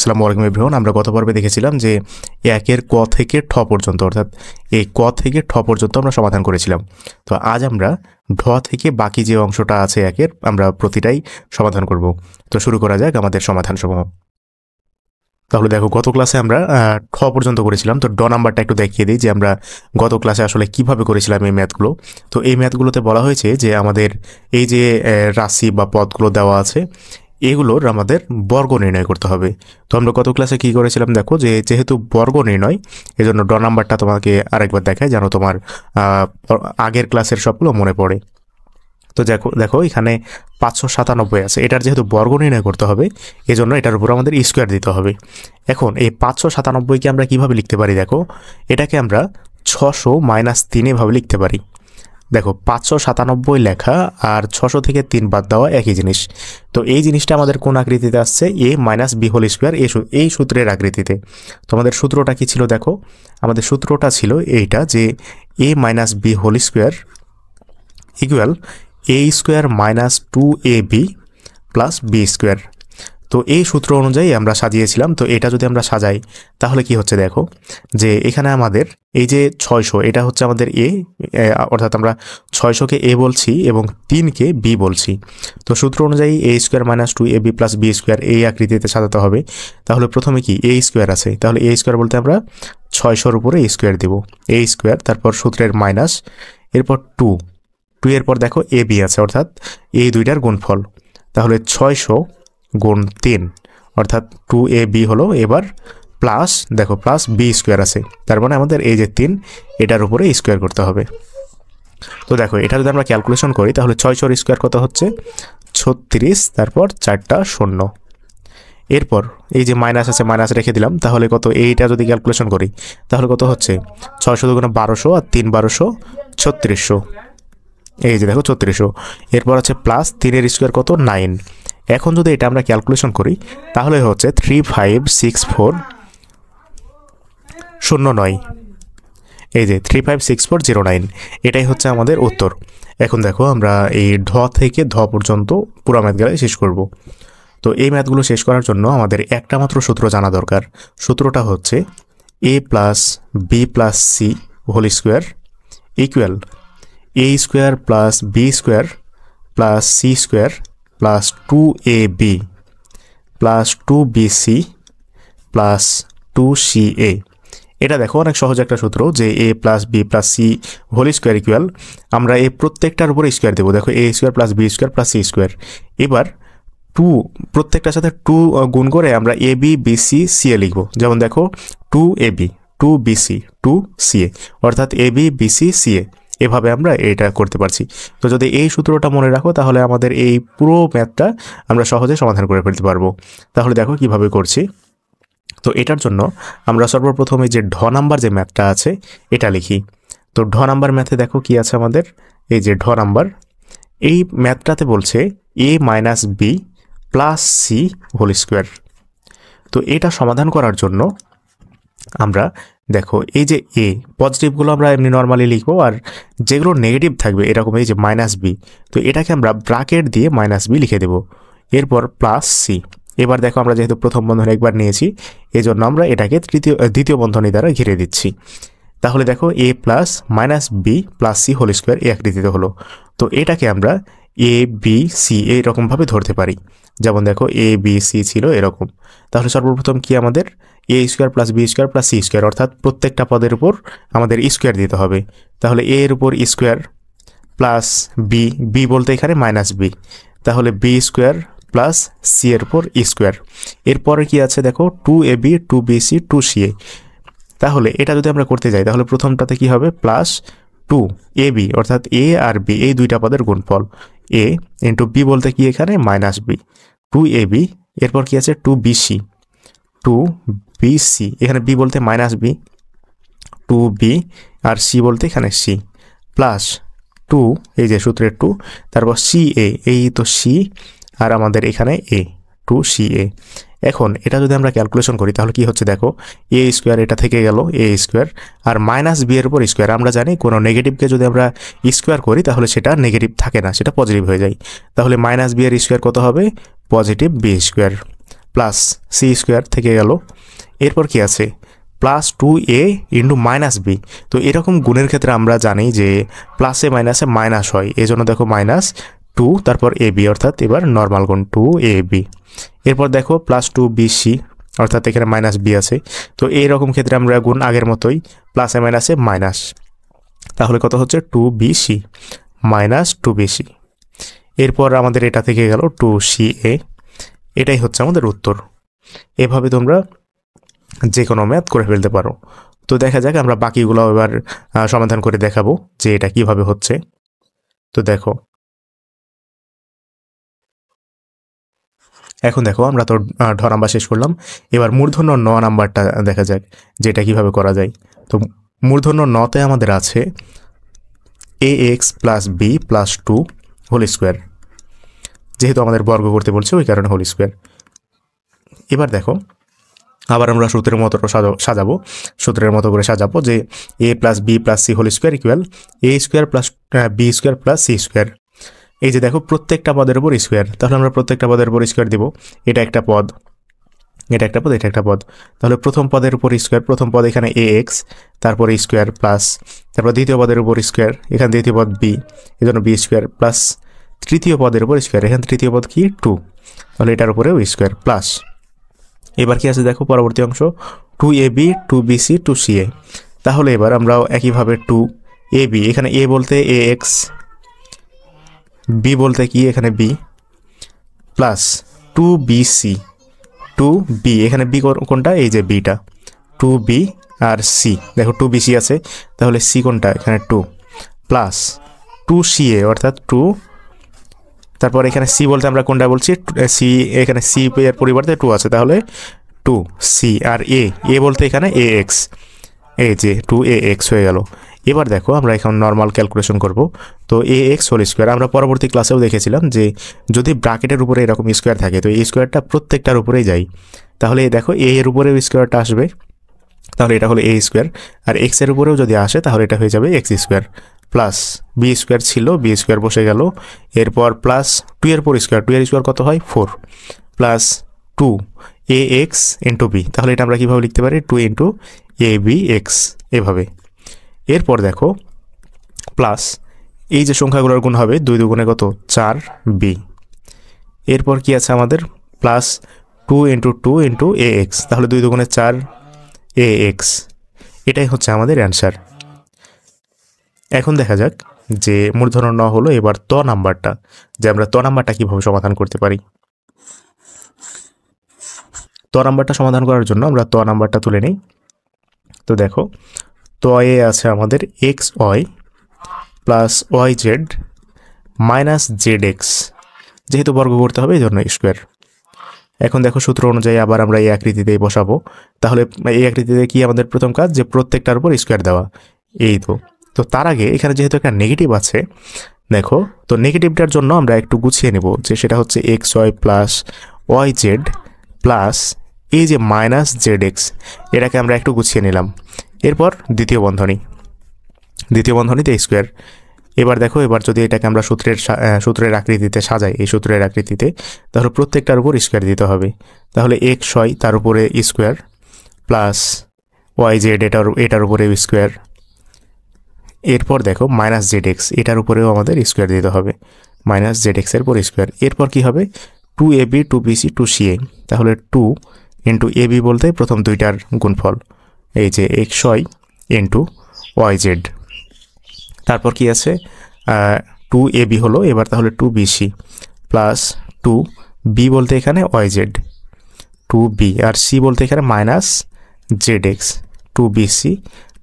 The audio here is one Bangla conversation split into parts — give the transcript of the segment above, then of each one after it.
আসসালামু আলাইকুম এভরিওয়ান। আমরা গত পর্বে দেখেছিলাম যে একের ক থেকে ঠ পর্যন্ত, অর্থাৎ এই ক থেকে ঠ পর্যন্ত আমরা সমাধান করেছিলাম। তো আজ আমরা ঢ থেকে বাকি যে অংশটা আছে একের, আমরা প্রতিটাই সমাধান করব। তো শুরু করা যাক আমাদের সমাধান সমূহ। তাহলে দেখো, গত ক্লাসে আমরা ঠ পর্যন্ত করেছিলাম। তো ড নাম্বারটা একটু দেখিয়ে দিই যে আমরা গত ক্লাসে আসলে কিভাবে করেছিলাম এই ম্যাথগুলো। তো এই ম্যাথগুলোতে বলা হয়েছে যে আমাদের এই যে রাশি বা পদগুলো দেওয়া আছে, এগুলোর আমাদের বর্গ নির্ণয় করতে হবে। তো আমরা গত ক্লাসে কী করেছিলাম দেখো, যে যেহেতু বর্গ নির্ণয়, এজন্য ড নাম্বারটা তোমাকে আরেকবার দেখায় যেন তোমার আগের ক্লাসের সবগুলো মনে পড়ে। তো দেখো দেখো এখানে 597 আছে, এটার যেহেতু বর্গ নির্ণয় করতে হবে এজন্য এটার উপর আমাদের স্কোয়ার দিতে হবে। এখন এই 597কে আমরা কিভাবে লিখতে পারি দেখো, এটাকে আমরা 600 - 3 এভাবে লিখতে পারি। দেখো 597 লেখা আর 600 থেকে 3 বাদ দেওয়া একই জিনিস। তো এই জিনিসটা আমাদের কোন আকৃতিতে আসছে, a - b হোল স্কোয়ার, এই সূত্রের আকৃতিতে। তো আমাদের সূত্রটা কি ছিল দেখো, আমাদের সূত্রটা ছিল এইটা যে a - b whole square equal a square - 2ab plus b square. তো এই সূত্র অনুযায়ী আমরা সাজিয়েছিলাম। তো এটা যদি আমরা সাজাই তাহলে কি হচ্ছে দেখো, যে এখানে আমাদের এই যে 600, এটা হচ্ছে আমাদের a, অর্থাৎ আমরা 600কে a বলছি এবং 3কে b বলছি। তো সূত্র অনুযায়ী a square - 2ab plus b square এই আকৃতিতে সাজাতে হবে। তাহলে প্রথমে কি a স্কোয়ার আছে, তাহলে a স্কোয়ার বলতে আমরা 600-র উপরে স্কোয়ার দেব, a স্কোয়ার, তারপর সূত্রের মাইনাস, এরপর 2 এর পর দেখো ab আছে, অর্থাৎ এই দুইটার গুণফল। তাহলে 600 গুণ 3 অর্থাৎ 2ab হলো, এবার প্লাস দেখো প্লাস b স্কোয়ার আছে, তার মানে আমাদের এই যে 3 এটার উপরে স্কোয়ার করতে হবে। তো দেখো এটা যদি আমরা ক্যালকুলেশন করি তাহলে 600-র স্কোয়ার কত হচ্ছে 36, তারপর 4টা 0। এরপর এই যে মাইনাস আছে, মাইনাস রেখে দিলাম, তাহলে কত, এইটা যদি ক্যালকুলেশন করি তাহলে কত হচ্ছে 600 দুগুণে 1200 আর 3 1200 3600, এই যে দেখো 3600। এরপর আছে প্লাস 3-এর স্কোয়ার কত 9। এখন যদি এটা আমরা ক্যালকুলেশন করি তাহলে হচ্ছে 356409, এই যে 356409, এটাই হচ্ছে আমাদের উত্তর। এখন দেখো আমরা এই ঢ থেকে ধ পর্যন্ত পুরো ম্যাথগুলো শেষ করব। তো এই ম্যাথগুলো শেষ করার জন্য আমাদের একটা মাত্র সূত্র জানা দরকার। সূত্রটা হচ্ছে a plus b plus c whole square equal a square plus b square plus c square plus 2ab plus 2bc plus 2ca। এটা দেখো অনেক সহজ একটা সূত্র, যে a plus b plus c whole square equal, আমরা এই প্রত্যেকটার উপরে স্কোয়ার দেবো। দেখো a square plus b square plus c square. এবার 2 প্রত্যেকটার সাথে 2 গুণ করে আমরা ab bc ca লিখবো। যেমন দেখো 2ab 2bc 2ca, অর্থাৎ ab bc ca, এভাবে আমরা এটা করতে পারছি। তো যদি এই সূত্রটা মনে রাখো তাহলে আমাদের এই পুরো ম্যাথটা আমরা সহজে সমাধান করে ফেলতে পারবো। তাহলে দেখো কিভাবে করছি। তো এটার জন্য আমরা সর্বপ্রথমে যে ঢ নাম্বার যে ম্যাথটা আছে এটা লিখি। তো ঢ নাম্বার ম্যাথে দেখো কি আছে আমাদের, এই যে ঢ নাম্বার, এই ম্যাথটাতে বলছে a - b plus c whole square. তো এটা সমাধান করার জন্য আমরা দেখো এই যে a পজিটিভগুলো আমরা এমনি নর্মালি লিখবো, আর যেগুলো নেগেটিভ থাকবে এরকম এই যে -b, তো এটাকে আমরা ব্র্যাকেট দিয়ে -b লিখে দেব, এরপর প্লাস সি। এবার দেখো আমরা যেহেতু প্রথম বন্ধনী একবার নিয়েছি এজন্য আমরা এটাকে দ্বিতীয় বন্ধনী দ্বারা ঘিরে দিচ্ছি। তাহলে দেখো a plus -b plus c whole square এই আকৃতিতে হলো। তো এটাকে আমরা a b c এইরকমভাবে ধরতে পারি। যেমন দেখো a b c ছিল এরকম। তাহলে সর্বপ্রথম কি আমাদের a square plus b square plus c square, অর্থাৎ প্রত্যেকটা পদের উপর আমাদের স্কোয়ার দিতে হবে। তাহলে a এর উপর স্কোয়ার প্লাস b বলতে এখানে -b, তাহলে b স্কোয়ার প্লাস সি এর উপর স্কোয়ার। এরপরে কি আছে দেখো 2ab 2bc 2ca। তাহলে এটা যদি আমরা করতে যাই তাহলে প্রথমটাতে কি হবে প্লাস 2ab, অর্থাৎ a আর b এই দুইটা পদের গুণফল, a ইন্টু b বলতে কি এখানে -b 2ab। এরপর কি আছে 2bc এখানে b বলতে -b 2b আর c বলতে এখানে c প্লাস 2, এই যে সূত্রের 2, তারপর ca, এই তো c আর আমাদের এখানে a 2ca। এখন এটা যদি আমরা ক্যালকুলেশন করি তাহলে কি হচ্ছে দেখো, a স্কোয়ার এটা থেকে গেল a স্কোয়ার, আর -b এর উপর স্কোয়ার। আমরা জানি কোনো নেগেটিভকে যদি আমরা স্কোয়ার করি তাহলে সেটা নেগেটিভ থাকে না, সেটা পজিটিভ হয়ে যায়। তাহলে -b এর স্কোয়ার কত হবে, positive b square. Plus c square থেকে গেল। এরপর কি আছে plus 2a into minus B. তো এরকম গুণের ক্ষেত্রে আমরা জানি যে প্লাসে মাইনাসে মাইনাস হয়, এই জন্য দেখো মাইনাস 2 তারপর এ বি, অর্থাৎ এবার নর্মাল গুণ 2ab। এরপর দেখো প্লাস 2bc, অর্থাৎ এখানে মাইনাস বি আছে। তো এইরকম ক্ষেত্রে আমরা গুণ আগের মতোই প্লাসে মাইনাসে মাইনাস, তাহলে কত হচ্ছে 2bc মাইনাস 2bc। এরপর আমাদের এটা থেকে গেল 2ca। এটাই হচ্ছে আমাদের উত্তর। এভাবে তোমরা যে কোনো ম্যাথ করে ফেলতে পারো। তো দেখা যাক আমরা বাকিগুলো এবার সমাধান করে দেখাবো যে এটা কিভাবে হচ্ছে। তো দেখো, এখন দেখো আমরা তো ঢ নাম্বার শেষ করলাম, এবার মূর্ধন্য ন নাম্বারটা দেখা যাক যে এটা কিভাবে করা যায়। তো মূর্ধন্য নতে আমাদের আছে ax plus b plus 2 whole square, যেহেতু আমাদের বর্গ করতে বলছে ওই কারণে হোল স্কোয়ার। এবার দেখো আবার আমরা সূত্রের মতো সাজাবো, সূত্রের মতো করে সাজাবো যে a plus b plus c whole square equal a square plus b square plus c square. এই যে দেখো প্রত্যেকটা পদের উপর স্কোয়ার, তাহলে আমরা প্রত্যেকটা পদের উপর স্কোয়ার দিব। এটা একটা পদ, এটা একটা পদ, এটা একটা পদ, তাহলে প্রথম পদের উপর স্কোয়ার, প্রথম পদ এখানে ax, তারপরে স্কোয়ার প্লাস, তারপর দ্বিতীয় পদের উপর স্কোয়ার, এখানে দ্বিতীয় পদ বি, এই জন্য বি স্কোয়ার প্লাস তৃতীয় পদের উপর স্কোয়ার, এখানে তৃতীয় পদ কি 2, তাহলে এটার উপরেও স্কোয়ার প্লাস। এবার কি আছে দেখো পরবর্তী অংশ 2ab 2bc 2ca। তাহলে এবার আমরাও একইভাবে 2ab, এখানে a বলতে ax, b বলতে কি এখানে b, প্লাস 2bc 2b, এখানে b কোনটা এই যে bটা, 2b আর c, দেখো 2bc আছে, তাহলে c কোনটা এখানে 2, প্লাস 2ca অর্থাৎ 2, তারপর এখানে c বলতে আমরা কোনটা বলছি c, এখানে c এর পরিবর্তে 2 আছে, তাহলে 2c আর a বলতে এখানে ax, এই যে 2ax হয়ে গেল। এবার দেখো আমরা এখন নর্মাল ক্যালকুলেশন করব। তো ax হোল স্কোয়ার আমরা পরবর্তী ক্লাসেও দেখেছিলাম যে যদি ব্র্যাকেটের উপরে এরকম স্কোয়ার থাকে তো এই স্কোয়ারটা প্রত্যেকটার উপরেই যায়, তাহলে দেখো a এর উপরেও স্কোয়ারটা আসবে, তাহলে এটা হলো a স্কোয়ার, আর x এর উপরেও যদি আসে তাহলে এটা হয়ে যাবে x square, plus b square ছিল বি স্কোয়ার বসে গেল, এরপর প্লাস 2 এর উপর স্কোয়ার, 2 এর স্কোয়ার কত হয় 4, প্লাস 2ax ইন্টু বি, তাহলে এটা আমরা কীভাবে লিখতে পারি 2 ইন্টু abx এভাবে। এরপর দেখো প্লাস এই যে সংখ্যাগুলোর গুণ হবে 2 দুগুণে কত 4b, এরপর কি আছে আমাদের প্লাস 2 ইন্টু 2 ইন্টু ax, তাহলে 2 দুগুণে 4ax, এটাই হচ্ছে আমাদের অ্যান্সার। এখন দেখা যাক যে মূর্ধন্য ন হলো, এবার ত নাম্বারটা, যে আমরা ত নাম্বারটা কীভাবে সমাধান করতে পারি। ত নাম্বারটা সমাধান করার জন্য আমরা ত নাম্বারটা তুলে নিই। তো দেখো তয়ে আছে আমাদের x y plus y z minus z x, যেহেতু বর্গ করতে হবে এই জন্য স্কোয়ার। এখন দেখো সূত্র অনুযায়ী আবার আমরা এই আকৃতিতেই বসাবো, তাহলে এই আকৃতিতে কি আমাদের প্রথম কাজ যে প্রত্যেকটার উপর স্কোয়ার দেওয়া, এই তো তার আগে এখানে যেহেতু একটা নেগেটিভ আছে দেখো, তো নেগেটিভটার জন্য আমরা একটু গুছিয়ে নেব, যে সেটা হচ্ছে x y plus y z plus এই যে মাইনাস জেড এক্স, এটাকে আমরা একটু গুছিয়ে নিলাম। এরপর দ্বিতীয় বন্ধনীতে স্কোয়ার। এবার দেখো এবার যদি এটাকে আমরা সূত্রের আকৃতিতে সাজাই, এই সূত্রের আকৃতিতে, তাহলে প্রত্যেকটার উপর স্কোয়ার দিতে হবে, তাহলে এক্স ওয়াই তার উপরে স্কোয়ার প্লাস ওয়াই জেড এটার উপরে স্কোয়ার, এরপর দেখো মাইনাস জেড এক্স এটার উপরেও আমাদের স্কোয়ার দিতে হবে, মাইনাস জেড এক্সের উপর স্কোয়ার। এরপর কি হবে 2ab 2bc 2ca, তাহলে 2 ইন্টু এবি বলতে প্রথম দুইটার গুণফল, এই যে x y into y z, তারপর কি আছে 2ab হলো, এবার তাহলে 2bc প্লাস 2b বলতে এখানে ওয়াই জেড 2b, আর c বলতে এখানে minus z x 2bc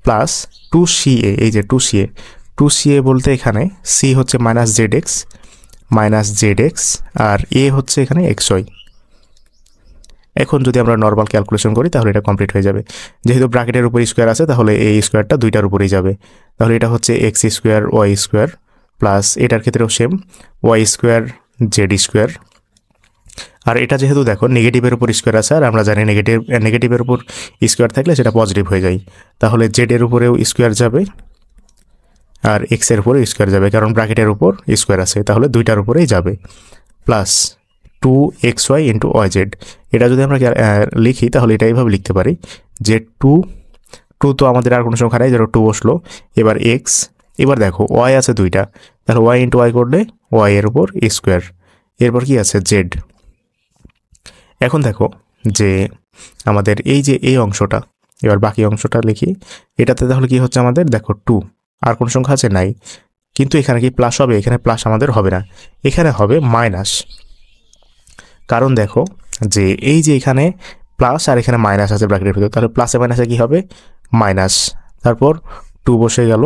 plus 2ca, এই যে 2ca বলতে এখানে c হচ্ছে মাইনাস জেড এক্স আর a হচ্ছে এখানে এক্স ওয়াই। এখন যদি আমরা নর্মাল ক্যালকুলেশন করি তাহলে এটা কমপ্লিট হয়ে যাবে, যেহেতু ব্র্যাকেটের উপর স্কোয়ার আছে তাহলে এই স্কোয়ারটা দুইটার উপরেই যাবে, তাহলে এটা হচ্ছে x square y square plus এটার ক্ষেত্রেও same y square z square, আর এটা যেহেতু দেখো নেগেটিভের উপর স্কোয়ার আছে, আর আমরা জানি নেগেটিভের উপর স্কোয়ার থাকলে সেটা পজিটিভ হয়ে যায়, তাহলে জেডের উপরেও স্কোয়ার যাবে আর এক্সের উপরে স্কোয়ার যাবে, কারণ ব্র্যাকেটের উপর স্কোয়ার আছে, তাহলে দুইটার উপরেই যাবে, প্লাস 2xy ইন্টু YZ। এটা যদি আমরা লিখি তাহলে এটা এইভাবে লিখতে পারি যে 2 তো আমাদের আর কোনো সংখ্যা নেই, ধরো 2 বসলো, এবার x, এবার দেখো y আছে দুইটা, তাহলে y ইন্টু y করলে y এর উপর স্কোয়ার, এরপর কি আছে z। এখন দেখো যে আমাদের এই যে এই অংশটা, এবার বাকি অংশটা লিখি, এটাতে তাহলে কি হচ্ছে আমাদের, দেখো 2, আর কোন সংখ্যা আছে নাই, কিন্তু এখানে কি প্লাস হবে, এখানে প্লাস আমাদের হবে না, এখানে হবে মাইনাস। কারণ দেখো যে এই যে এখানে প্লাস আর এখানে মাইনাস আছে ব্র্যাকেটের ভিতরে, তাহলে প্লাসে মাইনাসে কি হবে, মাইনাস, তারপর 2 বসে গেল।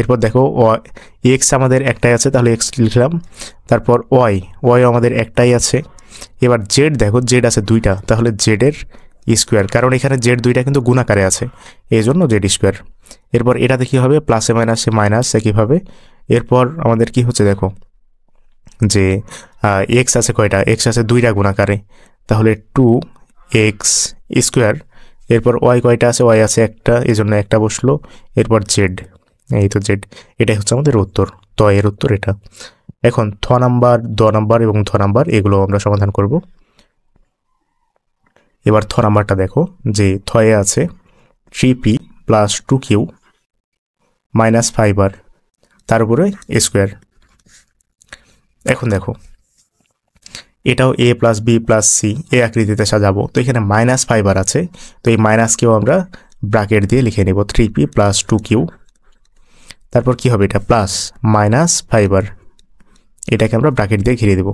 এরপর দেখো এক্স আমাদের একটাই আছে, তাহলে এক্স লিখলাম, তারপর ওয়াই আমাদের একটাই আছে। এবার জেড, দেখো জেড আছে দুইটা, তাহলে জেডের স্কোয়ার, কারণ এখানে জেড দুইটা কিন্তু গুণাকারে আছে, এই জন্য জেড স্কোয়ার। এরপর এটাতে কী হবে, প্লাসে মাইনাসে মাইনাস একইভাবে। এরপর আমাদের কি হচ্ছে দেখো যে এক্স আছে কয়টা, এক্স আছে দুইটা গুণাকারে, তাহলে 2x স্কোয়ার। এরপর ওয়াই কয়টা আছে, ওয়াই আছে একটা, এই জন্য একটা বসলো। এরপর জেড, এই তো জেড, এটাই হচ্ছে আমাদের উত্তর। তো এর উত্তর এটা। এখন থ নাম্বার, দ নাম্বার এবং ধ নাম্বার এগুলো আমরা সমাধান করব। এবার থ নাম্বারটা দেখো যে থয়ে আছে 3p plus 2q minus 5r, তার উপরে স্কোয়ার। এখন দেখো এটাও a plus b plus c এ আকৃতিতে সাজাবো, তো এখানে মাইনাস 5r আছে, তো এই মাইনাসকেও আমরা ব্র্যাকেট দিয়ে লিখে নেব 3p প্লাস 2q। তারপর কি হবে, এটা প্লাস মাইনাস 5r, এটাকে আমরা ব্র্যাকেট দিয়ে ঘিরে দেব,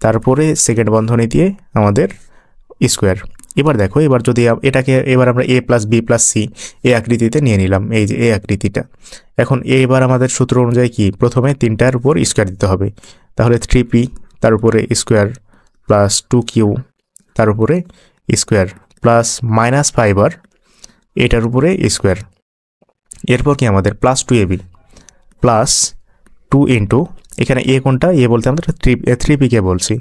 তারপরে সেকেন্ড বন্ধনী দিয়ে আমাদের স্কোয়ার। এবার দেখো, এবার যদি এটাকে এবার আমরা a plus b plus c এ আকৃতিতে নিয়ে নিলাম, এই যে এ আকৃতিটা। এখন এবার আমাদের সূত্র অনুযায়ী কি, প্রথমে তিনটার উপর স্কোয়ার দিতে হবে, তাহলে 3p তার উপরে স্কোয়ার প্লাস 2q তার উপরে স্কোয়ার প্লাস মাইনাস 5r এটার উপরে স্কোয়ার। এরপর কি আমাদের প্লাস 2ab প্লাস 2 ইন্টু, এখানে এ কোনটা, এ বলতে আমরা 3p-কে বলছি,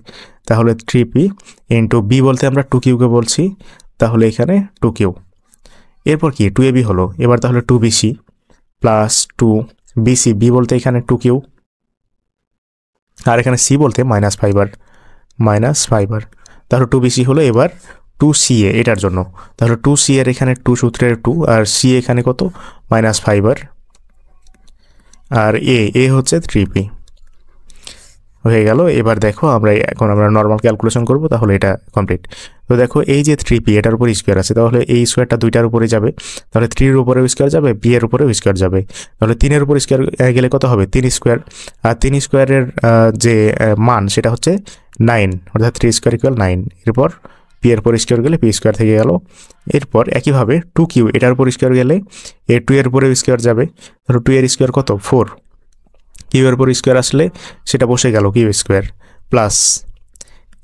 তাহলে 3p ইন্টু বি বলতে আমরা 2q-কে বলছি, তাহলে এখানে 2q। এরপর কি 2ab হলো, এবার তাহলে 2bc প্লাস 2bc, বি বলতে এখানে 2q, আর এখানে সি বলতে মাইনাস 5r, তাহলে 2bc হলো। এবার 2ca এটার জন্য, তাহলে 2c এর এখানে 2 সূত্রের 2, আর সি এখানে কত, মাইনাস 5r, আর এ হচ্ছে 3p হয়ে গেল। এবার দেখো এখন আমরা নর্মাল ক্যালকুলেশন করব, তাহলে এটা কমপ্লিট। তো দেখো এই যে 3p এটার উপর স্কোয়ার আছে, তাহলে এই স্কোয়ারটা দুইটার উপরে যাবে, তাহলে 3 এর উপরেও স্কোয়ার যাবে, বি এর উপরেও স্কোয়ার যাবে, তাহলে 3 এর উপর স্কোয়ার গেলে কত হবে, 3 স্কোয়ার, আর 3 স্কোয়ারের যে মান সেটা হচ্ছে 9, অর্থাৎ 3 স্কোয়ার ইকুয়াল 9। এরপর পি এর উপর স্কোয়ার গেলে পি স্কোয়ার থেকে গেল। এরপর একইভাবে 2q এটার উপর স্কোয়ার গেলে এ 2 এর উপরেও স্কোয়ার যাবে, তাহলে 2 এর স্কোয়ার কত, 4, কিউ এর উপর স্কোয়ার আসলে সেটা বসে গেল কিউ স্কোয়ার প্লাস,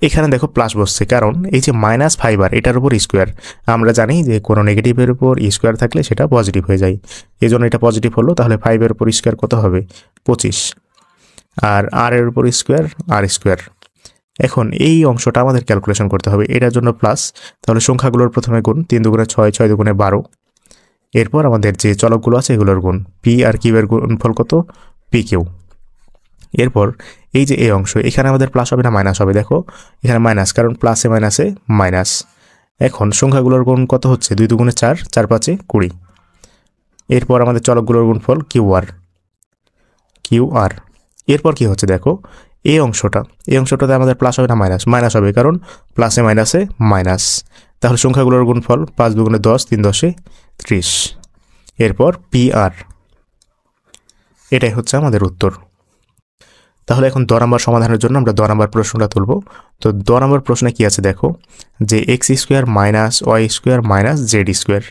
এখানে দেখো প্লাস বসছে, কারণ এই যে মাইনাস 5r এটার উপর স্কোয়ার, আমরা জানি যে কোনো নেগেটিভের উপর স্কোয়ার থাকলে সেটা পজিটিভ হয়ে যায়, এই জন্য এটা পজিটিভ হলো। তাহলে 5 এর উপর স্কোয়ার কত হবে, 25, আর আর এর উপর স্কোয়ার আর স্কোয়ার। এখন এই অংশটা আমাদের ক্যালকুলেশন করতে হবে, এটার জন্য প্লাস, তাহলে সংখ্যাগুলোর প্রথমে গুণ, 3 দুগুণে 6, 6 দুগুণে 12। এরপর আমাদের যে চলকগুলো আছে এগুলোর গুণ, পি আর কিউ এর গুণফল কত, pq। এরপর এই যে এই অংশ, এখানে আমাদের প্লাস হবে না মাইনাস হবে, দেখো এখানে মাইনাস, কারণ প্লাসে মাইনাসে মাইনাস। এখন সংখ্যাগুলোর গুণ কত হচ্ছে, 2 দুগুণে 4, 4 5 20। এরপর আমাদের চলকগুলোর গুণফল কিউ আর। এরপর কি হচ্ছে দেখো, এই অংশটাতে আমাদের প্লাস হবে না মাইনাস হবে, কারণ প্লাসে মাইনাসে মাইনাস। তাহলে সংখ্যাগুলোর গুণফল 5 দুগুণে 10, 3 10 30। এরপর pr, এটাই হচ্ছে আমাদের উত্তর। তাহলে এখন দ নাম্বার সমাধানের জন্য আমরা দ নাম্বার প্রশ্নটা তুলব। তো দ নাম্বার প্রশ্নে কি আছে দেখো, যে x square minus y square minus z square,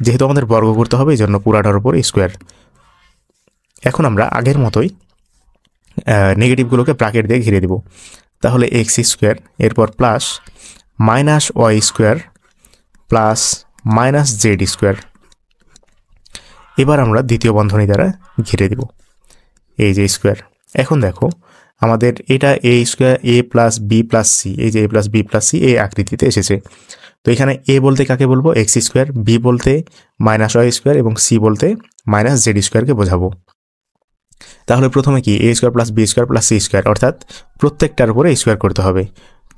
যেহেতু আমাদের বর্গ করতে হবে এই জন্য পুরাটার উপর স্কোয়ার। এখন আমরা আগের মতোই নেগেটিভগুলোকে ব্র্যাকেট দিয়ে ঘিরে দেব, তাহলে এক্স স্কোয়ার, এরপর plus minus y square plus minus z square. এবার আমরা দ্বিতীয় বন্ধনী দ্বারা ঘিরে দেব এই যে স্কোয়ার। এখন দেখো আমাদের এটা a square a plus b plus c, এই যে a plus b plus c এই আকৃতিতে এসেছে। তো এখানে এ বলতে কাকে বলবো, এক্স স্কোয়ার, বি বলতে মাইনাস ওয়াই স্কোয়ার এবং সি বলতে মাইনাস জেড স্কোয়ারকে বোঝাবো। তাহলে প্রথমে কি a square plus b square plus c square, অর্থাৎ প্রত্যেকটার উপরে স্কোয়ার করতে হবে।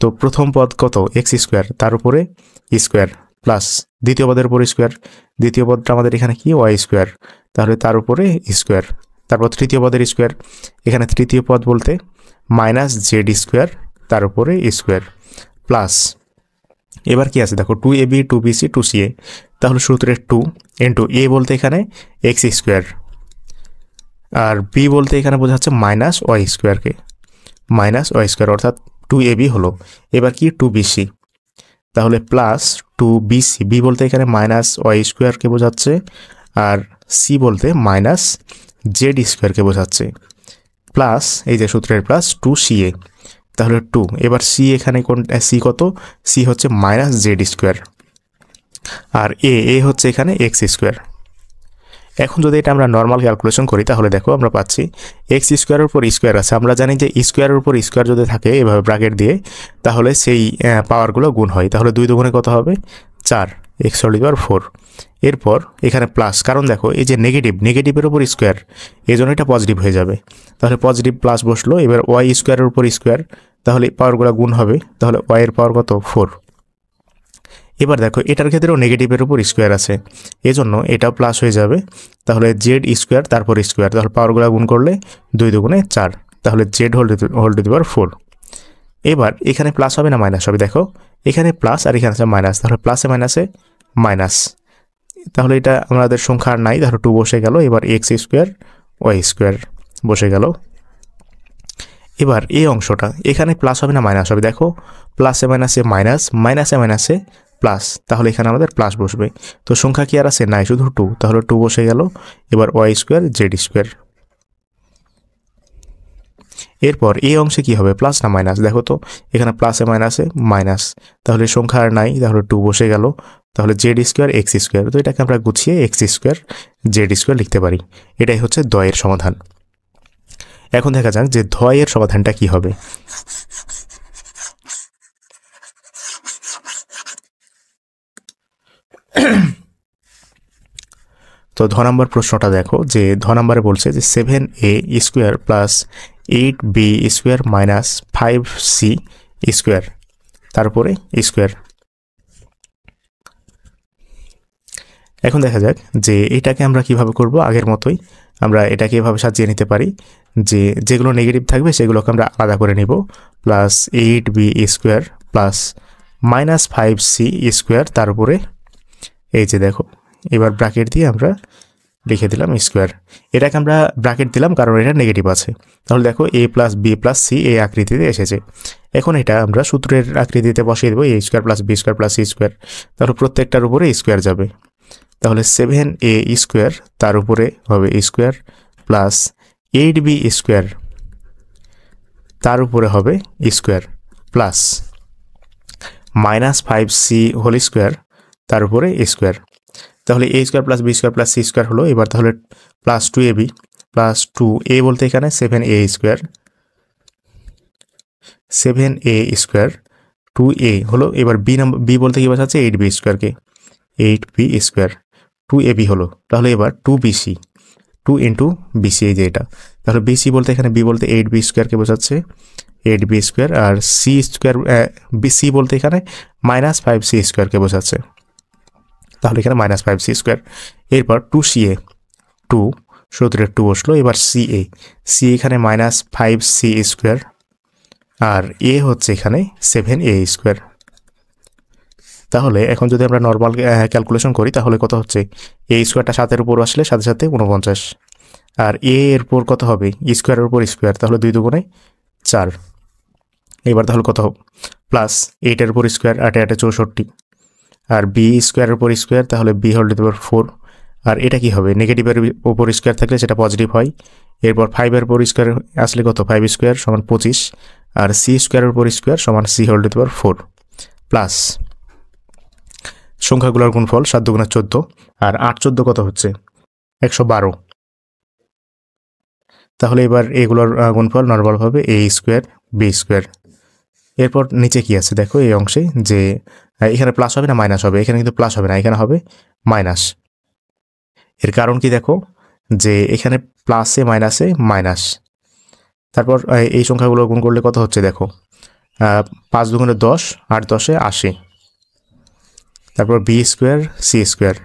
তো প্রথম পদ কত, এক্স স্কোয়ার, তার উপরে স্কোয়ার প্লাস দ্বিতীয় পদের উপর স্কোয়ার, দ্বিতীয় পদটা আমাদের এখানে কি ওয়াই স্কোয়ার, তাহলে তার উপরে স্কোয়ার, তারপর তৃতীয় পদের স্কোয়ার, এখানে তৃতীয় পদ বলতে মাইনাস জেড স্কোয়ার, তার উপরে স্কোয়ার প্লাস এবার কি আছে দেখো 2ab 2bc 2ca, তাহলে সূত্রের 2 ইন্টু এ বলতে এখানে এক্স স্কোয়ার আর বি বলতে এখানে বোঝাচ্ছে মাইনাস ওয়াই স্কোয়ারকে, মাইনাস ওয়াই স্কোয়ার অর্থাৎ 2ab হলো। এবার কি 2bc, তাহলে প্লাস 2bc, বি বলতে এখানে মাইনাস ওয়াই স্কোয়ারকে বোঝাচ্ছে আর সি বলতে মাইনাস জেড স্কোয়ারকে বোঝাচ্ছে প্লাস এই যে সূত্রের প্লাস 2ca, তাহলে 2, এবার সি এখানে কোন সি কত, সি হচ্ছে মাইনাস জেড স্কোয়ার আর এ হচ্ছে এখানে এক্স স্কোয়ার। এখন যদি এটা আমরা নর্মাল ক্যালকুলেশন করি তাহলে দেখো আমরা পাচ্ছি এক্স স্কোয়ারের উপর স্কোয়ার আছে, আমরা জানি যে স্কোয়ারের উপর স্কোয়ার যদি থাকে এভাবে ব্র্যাকেট দিয়ে তাহলে সেই পাওয়ারগুলো গুণ হয়, তাহলে 2 দুগুণে কত হবে 4, এক্স হোল পাওয়ার 4। এরপর এখানে প্লাস, কারণ দেখো এই যে নেগেটিভের উপর স্কোয়ার, এই জন্য এটা পজিটিভ হয়ে যাবে, তাহলে পজিটিভ প্লাস বসলো। এবার ওয়াই স্কোয়ারের উপর স্কোয়ার, তাহলে পাওয়ারগুলো গুণ হবে, তাহলে ওয়াই এর পাওয়ার কত 4। এবার দেখো এটার ক্ষেত্রেও নেগেটিভের উপর স্কোয়ার আছে, এজন্য এটাও প্লাস হয়ে যাবে, তাহলে জেড স্কোয়ার তারপর স্কোয়ার, তাহলে পাওয়ারগুলো গুণ করলে 2 দুগুণে 4, তাহলে Z whole to the power 4। এবার এখানে প্লাস হবে না মাইনাস হবে, দেখো এখানে প্লাস আর এখানে আছে মাইনাস, তাহলে প্লাসে মাইনাসে মাইনাস, তাহলে এটা আমাদের সংখ্যা আর নাই, তাহলে 2 বসে গেল। এবার এক্স স্কোয়ার ওয়াই স্কোয়ার বসে গেল। এবার এই অংশটা এখানে প্লাস হবে না মাইনাস হবে, দেখো প্লাসে মাইনাসে মাইনাস, মাইনাসে মাইনাসে প্লাস, তাহলে এখানে আমাদের প্লাস বসবে। তো সংখ্যা কি আর আছে নাই, শুধু 2, তাহলে 2 বসে গেল। এবার ওয়াই স্কোয়ার জেড স্কোয়ার। এরপর এই অংশে কি হবে, প্লাস না মাইনাস, দেখো তো এখানে প্লাসে মাইনাসে মাইনাস, তাহলে সংখ্যা আর নাই, তাহলে 2 বসে গেল, তাহলে জেড স্কোয়ার এক্স স্কোয়ার। তো এটাকে আমরা গুছিয়ে এক্স স্কোয়ার জেড স্কোয়ার লিখতে পারি। এটাই হচ্ছে দ্বয়ের সমাধান। এখন দেখা যাক যে দ্বয়ের সমাধানটা কি হবে। তো ধ নম্বর প্রশ্নটা দেখো, যে ধ নম্বরে বলছে যে 7a square plus 8b square minus 5c square, তারপরে স্কোয়ার। এখন দেখা যাক যে এটাকে আমরা কিভাবে করব। আগের মতোই আমরা এটাকে এভাবে সাজিয়ে নিতে পারি যে যেগুলো নেগেটিভ থাকবে সেগুলোকে আমরা আলাদা করে নিব, plus 8b square plus minus 5c square, তার উপরে এই যে দেখো এবার ব্র্যাকেট দিয়ে আমরা লিখে দিলাম স্কোয়ার। এটাকে আমরা ব্র্যাকেট দিলাম কারণ এটা নেগেটিভ আছে, তাহলে দেখো a plus b plus c এই আকৃতিতে এসেছে। এখন এটা আমরা সূত্রের আকৃতিতে বসিয়ে দেবো, a square plus b square plus c square, তাহলে প্রত্যেকটার উপরে স্কোয়ার যাবে, তাহলে 7a স্কোয়ার তার উপরে হবে স্কোয়ার প্লাস 8b স্কোয়ার তার উপরে হবে square plus minus 5c whole square তার উপরে স্কোয়ার। তাহলে a square plus b square plus c square হলো। এবার তাহলে প্লাস 2ab প্লাস 2a বলতে এখানে 7a square, 7a square 2a হলো। এবার বি বলতে কি বোঝাচ্ছে 8b স্কোয়ারকে, 8b স্কোয়ার 2ab হলো। তাহলে এবার 2bc, 2 ইন্টু বিসি, এই যে এটা, তাহলে বিসি বলতে এখানে বি বলতে 8b স্কোয়ারকে বোঝাচ্ছে, 8b স্কোয়ার, আর সি স্কোয়ার বিসি বলতে এখানে মাইনাস 5c স্কোয়ারকে বোঝাচ্ছে, তাহলে এখানে মাইনাস 5c স্কোয়ার। এরপর 2ca, 2 সূত্রের 2 বসলো। এবার সি এখানে মাইনাস 5c স্কোয়ার আর এ হচ্ছে এখানে 7a স্কোয়ার। তাহলে এখন যদি আমরা নর্মাল ক্যালকুলেশন করি তাহলে কত হচ্ছে, এ স্কোয়ারটা 7-এর উপর আসলে সাথে সাথে 49, আর এ এর উপর কত হবে স্কোয়ারের উপর স্কোয়ার, তাহলে 2 দুগুণে 4। এবার তাহলে কত হবে প্লাস 8-এর উপর স্কোয়ার, 8-8 64, আর বি স্কোয়ারের উপর স্কোয়ার, তাহলে B whole to the power 4। আর এটা কি হবে, নেগেটিভের উপর স্কোয়ার থাকলে সেটা পজিটিভ হয়। এরপর 5-এর উপর স্কোয়ার আসলে কত, 5 স্কোয়ার সমান 25, আর সি স্কোয়ারের উপর স্কোয়ার সমান c whole to the power 4 plus সংখ্যাগুলোর গুণফল 7 দুগুণে 14, আর 8 14 কত হচ্ছে 112। তাহলে এবার এগুলোর গুণফল নর্মাল হবে এ স্কোয়ার বি স্কোয়ার। এরপর নিচে কি আছে দেখো, এই অংশে যে এখানে প্লাস হবে না মাইনাস হবে, এখানে কিন্তু প্লাস হবে না, এখানে হবে মাইনাস। এর কারণ কি দেখো, যে এখানে প্লাসে মাইনাসে মাইনাস, তারপর এই সংখ্যাগুলো গুণ করলে কত হচ্ছে দেখো, 5 দুগুণে 10, 8 10-এ 80, তারপর বি স্কোয়ার সি স্কোয়ার,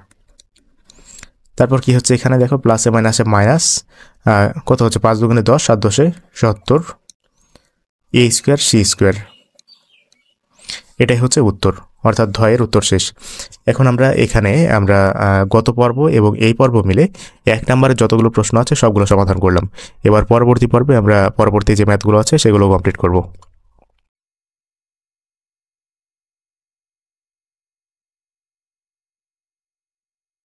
তারপর কি হচ্ছে এখানে দেখো প্লাসে মাইনাসে মাইনাস, কত হচ্ছে 5 দুগুণে 10, 7 10-এ 70, এ স্কোয়ার সি স্কোয়ার। এটাই হচ্ছে উত্তর, অর্থাৎ ধয়ের উত্তর শেষ। এখন এখানে আমরা গত পর্ব এবং এই পর্ব মিলে 1 নম্বরের যতগুলো প্রশ্ন আছে সবগুলো সমাধান করলাম। এবার পরবর্তী পর্বে আমরা পরবর্তী যে ম্যাথগুলো আছে সেগুলো কমপ্লিট করব।